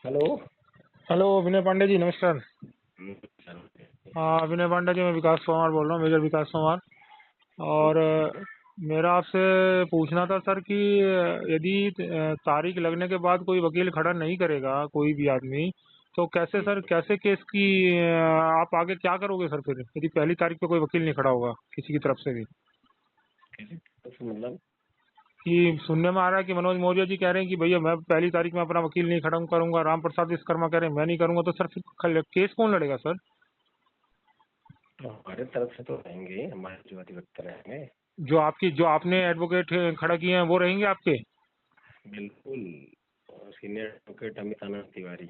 Hello. Hello विनय पांडे जी, नमस्कार। Sir. हाँ, विनय पांडे जी, मैं विकास कुमार बोल रहा हूँ, मेजर विकास कुमार। और मेरा आपसे पूछना था सर कि यदि तारीख लगने के बाद कोई वकील खड़ा नहीं करेगा, कोई भी आदमी, तो कैसे सर, कैसे केस की आप आगे क्या करोगे सर फिर, यदि पहली तारीख पे कोई वकील नहीं खड़ा होगा किसी की तरफ से भी? मतलब कि सुनने में आ रहा है कि मनोज मौर्य जी कह रहे हैं कि भैया मैं पहली तारीख में अपना वकील नहीं खड़ा करूंगा, राम प्रसाद विश्वकर्मा कह रहे हैं मैं नहीं करूंगा, तो सर फिर केस कौन लड़ेगा सर? तो हमारे तरफ से तो रहेंगे, हमारे जो अधिवक्ता रहेंगे। जो आपने एडवोकेट खड़ा किए हैं वो रहेंगे आपके? बिल्कुल। सीनियर एडवोकेट अमित आनंद तिवारी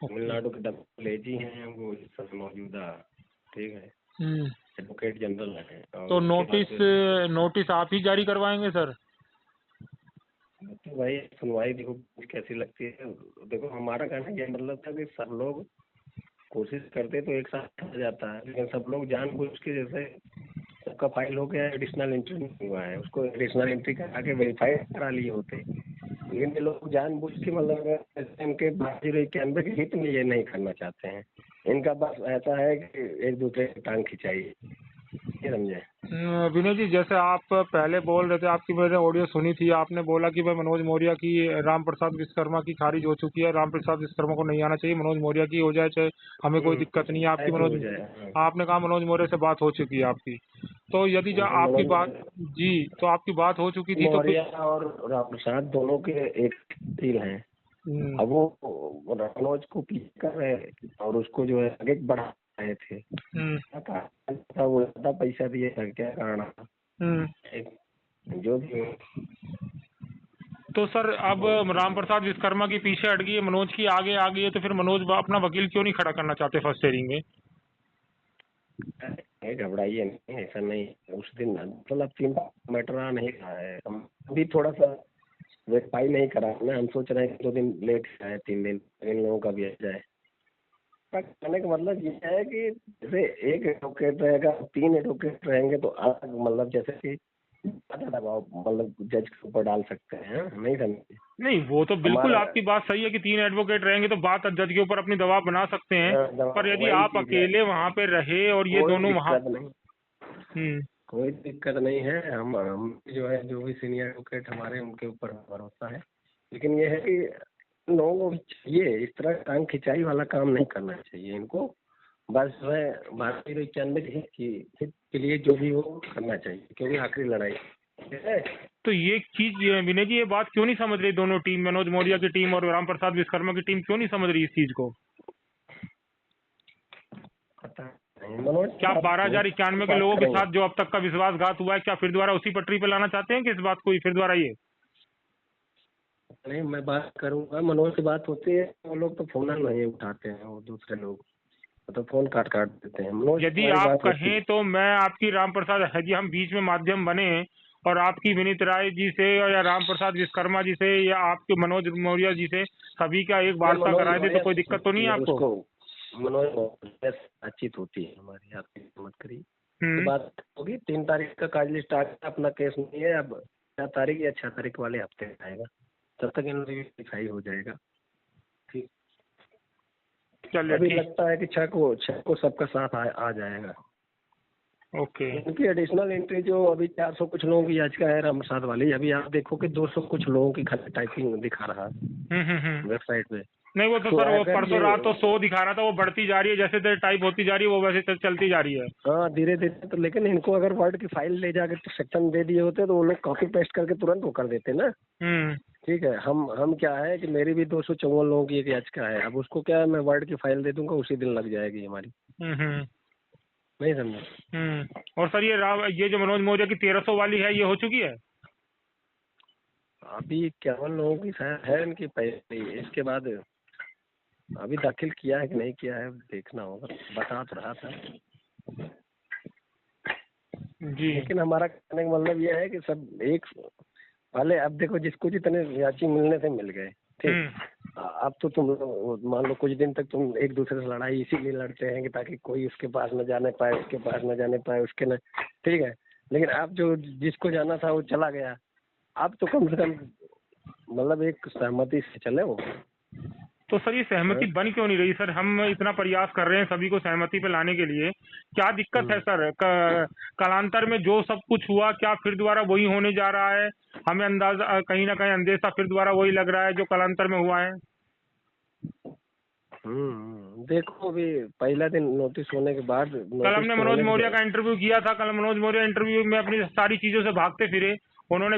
ओके। तमिलनाडु के डबल एजी हैं वो इस समय मौजूदा। ठीक है। हम्म। एडवोकेट जनरल है और तो उसके बाद नोटिस नोटिस आप ही जारी करवाएंगे सर? तो भाई सुनवाई देखो कैसी लगती है। देखो हमारा कहना ये मतलब था कि सब लोग कोशिश करते तो एक साथ आ जाता है, लेकिन सब लोग जानबूझ के जैसे सबका फाइल हो गया, एडिशनल एंट्री नहीं हुआ है, उसको एडिशनल एंट्री करा के वेरीफाई करा लिए होते। लेकिन ये लोग जानबूझ के मतलब इनके 9291 के हित में ये नहीं करना चाहते हैं। इनका बस ऐसा है कि एक दूसरे की टांग खिंचाई, ये समझे। विनय जी, जैसे आप पहले बोल रहे थे, आपकी मैंने ऑडियो सुनी थी, आपने बोला कि भाई मनोज मौर्य की राम प्रसाद विश्वकर्मा की खारिज हो चुकी है, राम प्रसाद विश्वकर्मा को नहीं आना चाहिए, मनोज मौर्य की हो जाए चाहे हमें कोई दिक्कत नहीं है। आपकी ऐसे हो मनोज, जाए। हाँ। आपने कहा मनोज मौर्य से बात हो चुकी है आपकी, तो यदि जो आपकी बात, मनोज जी, तो आपकी बात हो चुकी थी तो मौर्य फिर और राम प्रसाद दोनों के एक तीर हैं। हम्म, अब वो मनोज को पीछे कर रहे और उसको जो है आगे बढ़ा रहे थे। हम्म, क्या कारण था? वो ज्यादा पैसा दिए था, क्या कारण था? हम्म। जो भी हो। तो सर अब राम प्रसाद विश्वकर्मा की पीछे हट गई है, मनोज की आगे आ गई है, तो फिर मनोज अपना वकील क्यों नहीं खड़ा करना चाहते फर्स्ट हेयरिंग में? घबराइए नहीं, ऐसा नहीं। उस दिन मतलब 3 मैटर आ नहीं रहा है, हम भी थोड़ा सा वेरीफाई नहीं करा ना। हम सोच रहे हैं कि 2 दिन लेट आए, 3 दिन इन लोगों का भी आ जाए। पर कहने का मतलब ये है कि जैसे एक एडवोकेट रहेगा, 3 एडवोकेट रहेंगे तो अलग मतलब जैसे कि ज्यादा दबाव मतलब जज के ऊपर डाल सकते हैं। नहीं समझे। नहीं, वो तो बिल्कुल हमारा आपकी बात सही है कि 3 एडवोकेट रहेंगे तो बात जज के ऊपर अपनी दबाव बना सकते हैं। पर दबाव यदि वही आप चीज है। अकेले वहां पे रहे और ये कोई दोनों वहां, दिक्कत नहीं, हम्म, कोई दिक्कत नहीं है। हम जो है जो भी सीनियर एडवोकेट हमारे उनके ऊपर भरोसा है। लेकिन ये है कि लोगों को भी चाहिए, इस तरह टांग खिंचाई वाला काम नहीं करना चाहिए इनको। बस जो है 9291 हित के लिए जो भी हो करना चाहिए, क्योंकि आखिरी लड़ाई है। तो ये चीज विनय जी, ये बात क्यों नहीं समझ रही दोनों टीम, मनोज मौर्य की टीम और राम प्रसाद विश्वकर्मा की टीम क्यों नहीं समझ रही इस चीज को? पता नहीं मनोज की क्या बात बारह वो हजार इक्यानवे के बात लोगों के करेंगे। साथ जो अब तक का विश्वासघात हुआ है, क्या फिर दोबारा उसी पटरी पे लाना चाहते हैं कि इस बात को ही फिर दोबारा ये? नहीं, मैं बात करूंगा, मनोज से बात होती है, वो लोग तो फोन नहीं उठाते हैं, वो दूसरे लोग तो फोन काट काट देते हैं। मनोज से यदि हमारी आप बात होती कहें है। तो मैं आपकी, राम प्रसाद है जी, हम बीच में माध्यम बने और आपकी विनीत राय जी से या राम प्रसाद विश्वकर्मा जी से या आपके मनोज मौर्य जी से सभी का एक ये वार्ता मनोज कराए थे, तो मौर्य कोई से दिक्कत तो नहीं होती है है, आपको? उसको मनोज मौर्य से बातचीत होती है हमारी, आप मत करिए। उसके हम्म। बाद होगी 3 तारीख का कार्ड लिस्ट आ गया, अपना केस नहीं है अब। 4 तारीख या 6 तारीख वाले हफ्ते में आएगा, तब तक इन वेरीफाई हो जाएगा। ठीक। चलिए अभी ठीक। लगता है कि 6 को सबका साथ आ जाएगा। ओके। इनकी एडिशनल एंट्री जो अभी 400 कुछ लोगों की याचिका है राम प्रसाद वाली, अभी आप देखो कि 200 कुछ लोगों की खाली टाइपिंग दिखा रहा हम्म। है वेबसाइट पे। नहीं, वो तो तो सर वो अगर परसों ये रात तो 100 दिखा रहा था, वो बढ़ती जा रही है, जैसे जैसे टाइप होती जा रही है वो वैसे चलती जा रही है। हाँ धीरे धीरे तो, लेकिन इनको अगर वर्ड की फाइल ले जाके तो सेक्शन दे दिए होते तो वो लोग कॉपी पेस्ट करके तुरंत वो कर देते ना। हम्म। ठीक है। हम क्या है कि मेरी भी 254 लोगों की एक याचिका है, अब उसको क्या है मैं वर्ड की फाइल दे दूंगा, उसी दिन लग जाएगी हमारी। हम्म। नहीं समझे। और सर ये जो मनोज मौर्य की 1300 वाली है, ये हो चुकी है? अभी 51 लोगों की शायद है इनकी पहले, इसके बाद अभी दाखिल किया है कि नहीं किया है देखना होगा, बता तो रहा था। जी। लेकिन हमारा कहने का मतलब ये है कि सब एक पहले, अब देखो जिसको जितने याची मिलने से मिल गए। ठीक। हम्म। अब तो तुम मान लो कुछ दिन तक तुम एक दूसरे से लड़ाई इसीलिए लड़ते हैं कि ताकि कोई उसके पास न जाने पाए, उसके पास न जाने पाए, उसके न। ठीक है। लेकिन अब जो जिसको जाना था वो चला गया। अब तो कम से कम मतलब एक सहमति से चले वो। तो सर ये सहमति बन क्यों नहीं रही सर? हम इतना प्रयास कर रहे हैं सभी को सहमति पे लाने के लिए, क्या दिक्कत है सर? कालांतर में जो सब कुछ हुआ, क्या फिर दोबारा वही होने जा रहा है? हमें अंदाजा कहीं ना कहीं अंदेशा फिर दोबारा वही लग रहा है जो कालांतर में हुआ है। देखो अभी पहला दिन नोटिस होने के बाद, कल हमने मनोज मौर्य का इंटरव्यू किया था। कल मनोज मौर्य इंटरव्यू में अपनी सारी चीजों से भागते फिरे। उन्होंने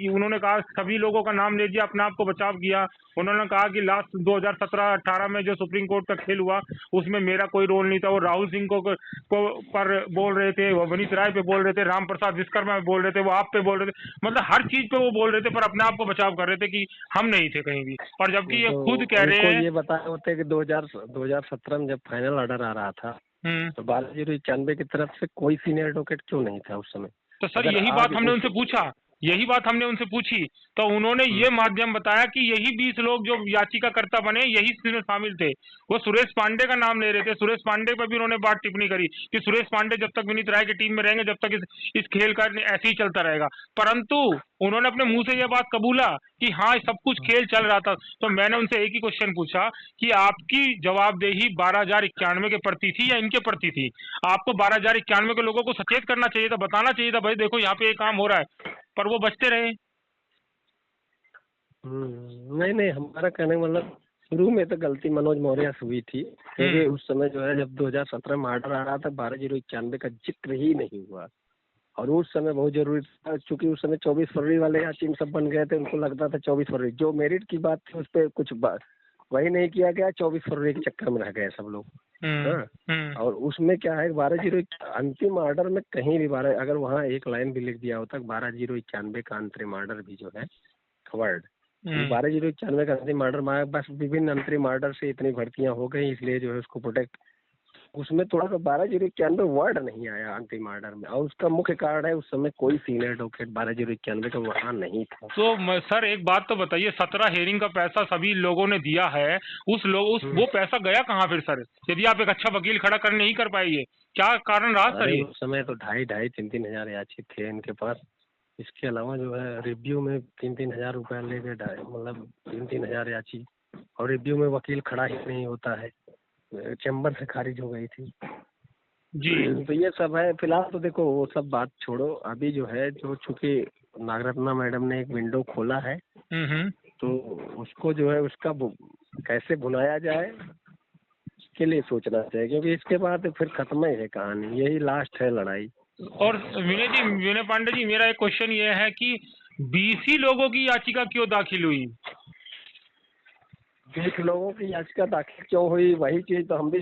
उन्होंने कहा, सभी लोगों का नाम ले दिया, अपने आप को बचाव किया। उन्होंने कहा कि लास्ट 2017-18 में जो सुप्रीम कोर्ट का खेल हुआ उसमें मेरा कोई रोल नहीं था। वो राहुल सिंह को पर बोल रहे थे, वो वनीत राय पे बोल रहे थे, राम प्रसाद विश्वकर्मा पे बोल रहे थे, वो आप पे बोल रहे थे, मतलब हर चीज पे वो बोल रहे थे, पर अपने आप को बचाव कर रहे थे कि हम नहीं थे कहीं भी। और जबकि ये खुद कह रहे हैं, ये बताए होते कि 2017 में जब फाइनल ऑर्डर आ रहा था तो 1291 की तरफ से कोई सीनियर एडवोकेट क्यों नहीं था उस समय? तो सर यही बात हमने उनसे पूछा, यही बात हमने उनसे पूछी, तो उन्होंने ये माध्यम बताया कि यही 20 लोग जो याचिकाकर्ता बने यही इसमें शामिल थे। वो सुरेश पांडे का नाम ले रहे थे। सुरेश पांडे पर भी उन्होंने बात टिप्पणी करी कि सुरेश पांडे जब तक विनीत राय की टीम में रहेंगे, जब तक इस खेल का ऐसे ही चलता रहेगा। परंतु उन्होंने अपने मुंह से यह बात कबूला कि हाँ सब कुछ खेल चल रहा था। तो मैंने उनसे एक ही क्वेश्चन पूछा कि आपकी जवाबदेही 12,091 के प्रति थी या इनके प्रति थी? आपको 12,091 के लोगों को सचेत करना चाहिए था, बताना चाहिए था, भाई देखो यहाँ पे ये काम हो रहा है, पर वो बचते रहे। नहीं, हमारा कहने का मतलब शुरू में तो गलती मनोज मौर्य से हुई थी, क्योंकि उस समय जो है जब 2017 में ऑर्डर आ रहा था 12,091 का जिक्र ही नहीं हुआ। और उस समय बहुत जरूरी था, चूंकि उस समय 24 फरवरी वाले यहाँ टीम सब बन गए थे, उनको लगता था 24 फरवरी जो मेरिट की बात थी उस पर कुछ वही नहीं किया गया। 24 फरवरी के चक्कर में रह गए सब लोग। और उसमें क्या है 12,091 अंतिम ऑर्डर में कहीं भी 12, अगर वहाँ एक लाइन भी लिख दिया होता 12,091 का अंतरिम ऑर्डर भी जो है वर्ड 12,091 का अंतिम ऑर्डर में बस विभिन्न अंतरिम ऑर्डर से इतनी भर्तियां हो गई, इसलिए जो है उसको प्रोटेक्ट, उसमें थोड़ा सा 12,091 वर्ड नहीं आया अंतिम ऑर्डर में। और उसका मुख्य कारण है उस समय कोई सीनियर एडवोकेट 12,091 का वहाँ नहीं था। तो सर एक बात तो बताइए, 17 हेयरिंग का पैसा सभी लोगों ने दिया है, वो पैसा गया कहाँ फिर सर? यदि आप एक अच्छा वकील खड़ा कर नहीं कर पाएंगे, क्या कारण रहा सर? ये उस समय तो 2,500-3,000 हजार याची थे इनके पास। इसके अलावा जो है रिव्यू में 3-3 हजार रुपया ले गए, मतलब 3-3 हजार याची। और रिव्यू में वकील खड़ा ही नहीं होता है, चैम्बर से खारिज हो गई थी जी। तो ये सब है। फिलहाल तो देखो वो सब बात छोड़ो, अभी जो है जो चूंकि नागरत्ना मैडम ने एक विंडो खोला है तो उसको जो है उसका कैसे भुनाया जाए इसके लिए सोचना चाहिए, क्योंकि इसके बाद फिर खत्म ही है कहानी, यही लास्ट है लड़ाई। और विनय पांडे जी, मेरा एक क्वेश्चन ये है कि 20 लोगों की याचिका क्यों दाखिल हुई? 20 लोगों की याचिका दाखिल क्यों हुई, वही चीज तो हम भी,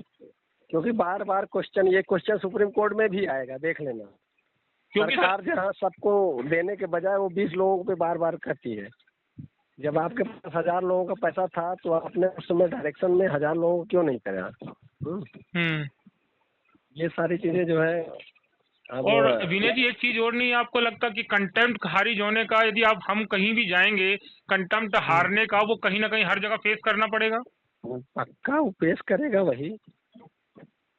क्योंकि बार बार ये क्वेश्चन सुप्रीम कोर्ट में भी आएगा, देख लेना। सरकार जहाँ सबको देने के बजाय वो 20 लोगों पे बार बार करती है। जब आपके पास 1000 लोगों का पैसा था तो आपने उस समय डायरेक्शन में 1000 लोगों को क्यों नहीं करा? ये सारी चीजें जो है। और विनय जी एक चीज और नहीं आपको लगता कि कंटेम्प्ट खारिज होने का, यदि हम कहीं भी जाएंगे कंटेम्प्ट हारने का वो कहीं ना कहीं हर जगह फेस करना पड़ेगा? पक्का वो पेश करेगा वही,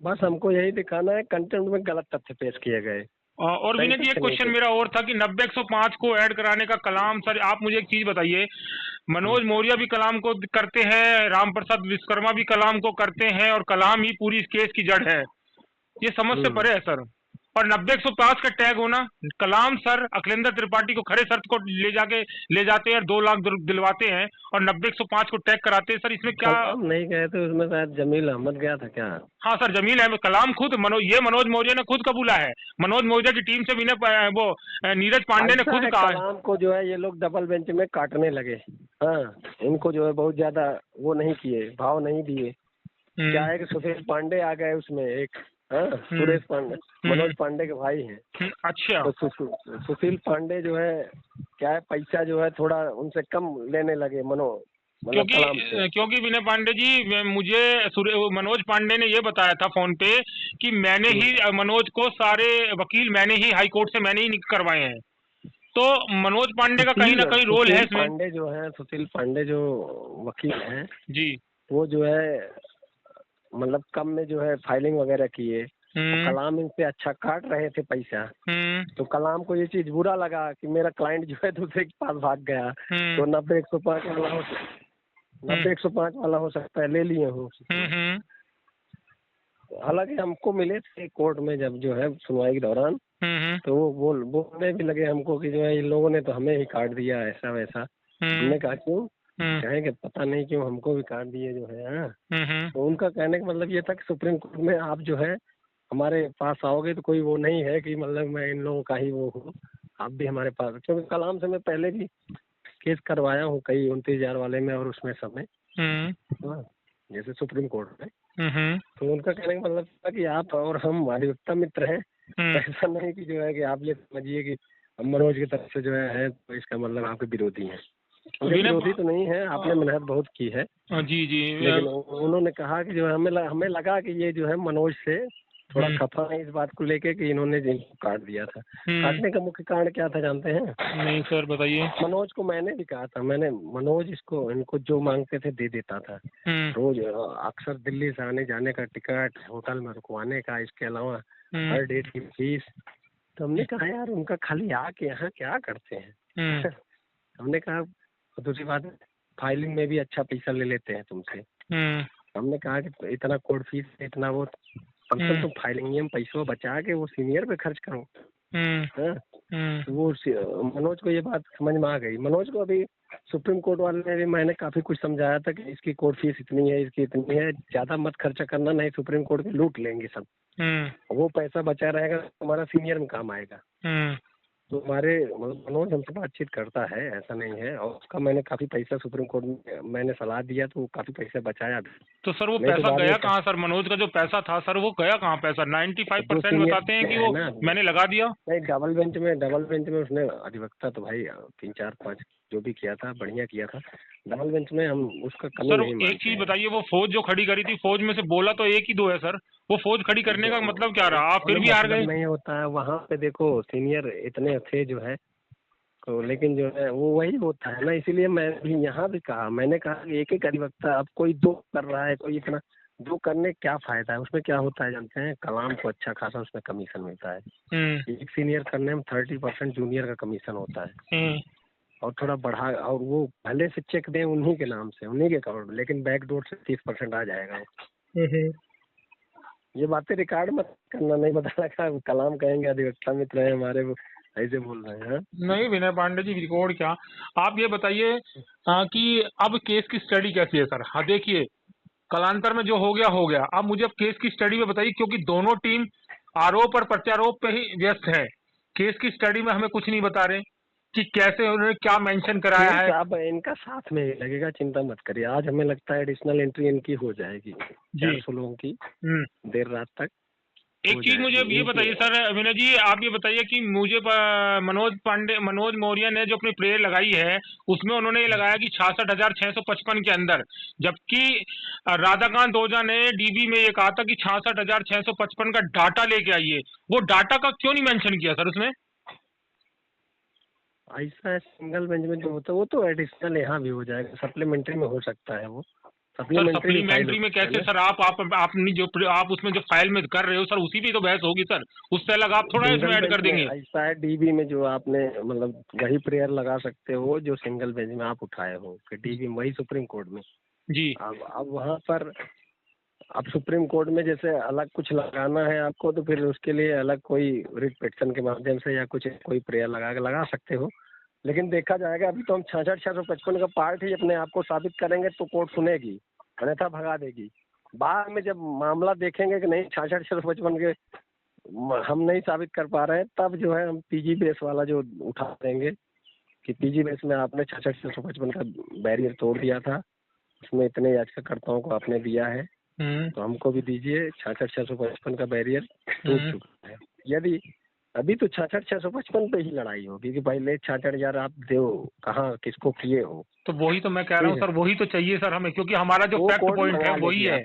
बस हमको यही दिखाना है कंटेम्प्ट में गलत तथ्य पेश किए गए। और विनय जी एक क्वेश्चन मेरा और था कि 90-105 को ऐड कराने का कलाम, सर आप मुझे एक चीज बताइए, मनोज मौर्य भी कलाम को करते हैं, राम प्रसाद विश्वकर्मा भी कलाम को करते हैं, और कलाम ही पूरी इस केस की जड़ है, ये समझ से परे है सर। और 90-105 का टैग होना, कलाम सर अखिलेंद्र त्रिपाठी को खरे शर्त को ले जाते हैं, 2 लाख दिलवाते हैं, और 90-105 को टैग कराते हैं, सर इसमें क्या नहीं गए थे? उसमें शायद जमील अहमद गया था क्या? हाँ सर जमील अहमद, कलाम खुद मनोज मौर्य ने खुद कबूला है, मनोज मौर्य की टीम से भी वो नीरज पांडे ने खुद कहा। कलाम को जो है ये लोग डबल बेंच में काटने लगे। हाँ, इनको जो है बहुत ज्यादा वो नहीं किए, भाव नहीं दिए। क्या है कि सुशील पांडे आ गए उसमें एक, सुरेश पांडे मनोज पांडे के भाई हैं। अच्छा। तो सुशील पांडे जो है क्या है, पैसा जो है थोड़ा उनसे कम लेने लगे क्योंकि विनय पांडे जी, मुझे मनोज पांडे ने ये बताया था फोन पे कि मैंने ही मनोज को सारे वकील मैंने ही हाई कोर्ट से मैंने ही करवाए हैं, तो मनोज पांडे का कहीं ना कहीं रोल है इसमें। पांडे जो है, सुशील पांडे जो वकील हैं जी, वो जो है मतलब कम में जो है फाइलिंग वगैरह किए, कलाम इनसे अच्छा काट रहे थे पैसा, तो कलाम को ये चीज बुरा लगा कि मेरा क्लाइंट जो है दूसरे के पास भाग गया, तो 90-105 वाला हो 90-105 वाला हो सकता है, ले लिए हो। हालांकि हमको मिले थे कोर्ट में जब जो है सुनवाई के दौरान, तो वो बोलने भी लगे हमको कि जो है इन लोगों ने तो हमें ही काट दिया ऐसा वैसा। हमने कहा क्यों? कहें कि पता नहीं क्यों हमको भी काट दिए जो है। हाँ, तो उनका कहने का मतलब ये था कि सुप्रीम कोर्ट में आप जो है हमारे पास आओगे तो कोई वो नहीं है कि मतलब मैं इन लोगों का ही वो हूँ, आप भी हमारे पास, क्योंकि कलाम से मैं पहले भी केस करवाया हूँ कई 29,000 वाले में और उसमें सब में, हाँ, जैसे सुप्रीम कोर्ट में। तो उनका कहने का मतलब था कि आप और हम अधिवक्ता मित्र हैं, ऐसा नहीं कि जो है कि आप ये समझिए कि हम मनोज की तरफ से जो है तो इसका मतलब आपके विरोधी हैं। विरोधी तो नहीं है, आपने मेहनत बहुत की है। जी जी। लेकिन उन्होंने कहा कि जो है हमें लगा कि ये जो है मनोज से थोड़ा खफा है इस बात को लेके कि इन्होंने जिनको काट दिया था। काटने का मुख्य कारण क्या था जानते हैं? नहीं सर बताइए। मनोज को मैंने भी कहा था, मनोज इनको जो मांगते थे दे देता था। रोज अक्सर दिल्ली से आने जाने का टिकट, होटल में रुकवाने का, इसके अलावा हर डेट की फीस। तो हमने कहा यार उनका खाली आके यहाँ क्या करते हैं? हमने कहा दूसरी बात फाइलिंग में भी अच्छा पैसा ले लेते हैं तुमसे। हमने कहा कि इतना कोर्ट फीस इतना वो, कम से कम तुम फाइलिंग में पैसा बचा के वो सीनियर पे खर्च करो। वो मनोज को ये बात समझ में आ गई। मनोज को अभी सुप्रीम कोर्ट वाले ने भी, मैंने काफी कुछ समझाया था कि इसकी कोर्ट फीस इतनी है, इसकी इतनी है, ज्यादा मत खर्चा करना, नहीं सुप्रीम कोर्ट के लूट लेंगे सब। वो पैसा बचा रहेगा तुम्हारा सीनियर में काम आएगा। तो हमारे मनोज हमसे बातचीत करता है, ऐसा नहीं है, और उसका मैंने काफी पैसा सुप्रीम कोर्ट में मैंने सलाह दिया तो वो काफी पैसा बचाया भी। तो सर वो पैसा गया कहाँ सर? मनोज का जो पैसा था सर वो गया कहाँ पैसा? 95% बताते हैं कि वो मैंने लगा दिया। नहीं, डबल बेंच में उसने अधिवक्ता तो भाई 3-4-5 जो भी किया था बढ़िया किया था। डबल बेंच में हम उसका कमी सर नहीं मानते। एक चीज बताइए, वो फौज जो खड़ी करी थी, फौज में से बोला तो एक ही दो है सर, वो फौज खड़ी करने का मतलब क्या रहा? आप फिर भी हार गए। नहीं होता है वहाँ पे, देखो सीनियर इतने थे जो है, तो लेकिन जो है वो वही होता है ना, इसीलिए मैं भी यहाँ भी कहा, मैंने कहा कि एक एक अधिवक्ता, अब कोई दो कर रहा है, कोई इतना, दो करने क्या फायदा है? उसमें क्या होता है जानते हैं? कलाम को अच्छा खासा उसमें कमीशन मिलता है। एक सीनियर करने में 30% जूनियर का कमीशन होता है, और थोड़ा बढ़ा, और वो पहले से चेक दें उन्हीं के नाम से, उन्हीं के अकाउंट में, लेकिन बैकडोर से 30% आ जाएगा। ये बातें रिकॉर्ड मत करना, नहीं पता लगा कलाम कहेंगे अधिवक्ता मित्र है हमारे, वो ऐसे बोल रहे हैं। नहीं विनय पांडे जी, रिकॉर्ड क्या, आप ये बताइए कि अब केस की स्टडी कैसी है सर? हाँ देखिए, कलांतर में जो हो गया, अब मुझे अब केस की स्टडी में बताइए, क्योंकि दोनों टीम आरोप और प्रत्यारोप पे ही व्यस्त है। केस की स्टडी में हमें कुछ नहीं बता रहे कि कैसे उन्होंने क्या मेंशन कराया है। अब इनका साथ में ही लगेगा, चिंता मत करिए। आज हमें लगता है एडिशनल एंट्री इनकी हो जाएगी 400 लोगों की, देर रात तक। एक चीज मुझे ये बताइए सर, विनय जी आप ये बताइए कि मुझे मनोज मौर्य ने जो अपनी प्रेयर लगाई है उसमें उन्होंने ये लगाया कि 66,655 के अंदर, जबकि राधाकांत ओझा ने डीबी में ये कहा था कि 66,655 का डाटा लेके आइए। वो डाटा का क्यों नहीं मेंशन किया सर उसमें? ऐसा सिंगल बेंच में जो होता है वो तो एडिशनल यहाँ भी हो जाएगा, सप्लीमेंट्री में हो सकता है वो। सप्लीमेंट्री में कैसे सर? आपने जो आप उसमें जो फाइल में कर रहे हो सर, उसी पे तो बहस होगी सर, उससे अलग आप थोड़ा इसमें ऐड कर देंगे। ऐसा है डीबी में जो आपने मतलब वही प्रेयर लगा सकते हो जो सिंगल बेंच में आप उठाए हो, कि डीबी में वही सुप्रीम कोर्ट में जी। अब वहाँ पर अब सुप्रीम कोर्ट में जैसे अलग कुछ लगाना है आपको, तो फिर उसके लिए अलग कोई रिट पिटीशन के माध्यम से या कुछ कोई प्रेयर लगा सकते हो। लेकिन देखा जाएगा, अभी तो हम 66,655 का पार्ट ही अपने आप को साबित करेंगे तो कोर्ट सुनेगी, अन्यथा भगा देगी। बाद में जब मामला देखेंगे कि नहीं 66,655 के हम नहीं साबित कर पा रहे हैं, तब जो है हम पीजी बेस वाला जो उठा देंगे कि पीजी बेस में आपने 66,655 का बैरियर तोड़ दिया था, उसमें इतने याचिकाकर्ताओं को आपने दिया है, तो हमको भी दीजिए। 66,655 का बैरियर टूट चुका है। यदि अभी तो 66,655 पे ही लड़ाई होगी कि पहले 66,000 आप दो, कहाँ किसको किए हो। तो वही तो मैं कह रहा हूँ सर, वही तो चाहिए सर हमें, क्योंकि हमारा जो फैक्ट पॉइंट है वही है।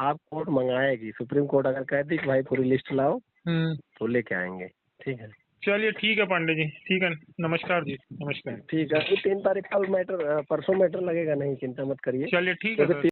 आप कोर्ट मंगाएगी, सुप्रीम कोर्ट अगर कहती कि भाई पूरी लिस्ट लाओ तो लेके आएंगे। ठीक है, चलिए ठीक है पांडे जी, ठीक है, नमस्कार जी। नमस्कार। ठीक है, 3 तारीख कल मैटर, परसों मैटर लगेगा, नहीं चिंता मत करिए। चलिए ठीक है सर।